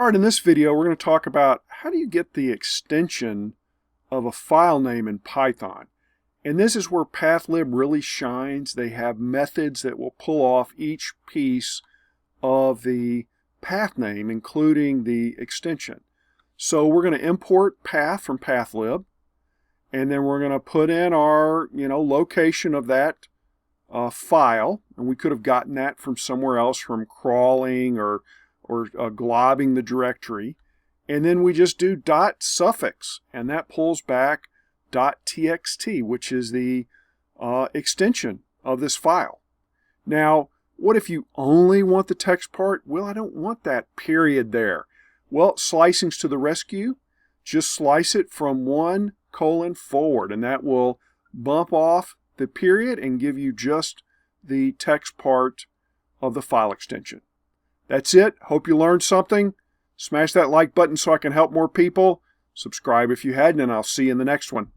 Alright, in this video we're going to talk about how do you get the extension of a file name in Python. And this is where pathlib really shines. They have methods that will pull off each piece of the path name, including the extension. So we're going to import path from pathlib, and then we're going to put in our location of that file, and we could have gotten that from somewhere else, from crawling or globbing the directory. And then we just do .suffix, and that pulls back .txt, which is the extension of this file. Now, what if you only want the text part? Well, I don't want that period there. Well, slicing's to the rescue. Just slice it from 1 colon forward, and that will bump off the period and give you just the text part of the file extension. That's it. Hope you learned something. Smash that like button so I can help more people. Subscribe if you hadn't, and I'll see you in the next one.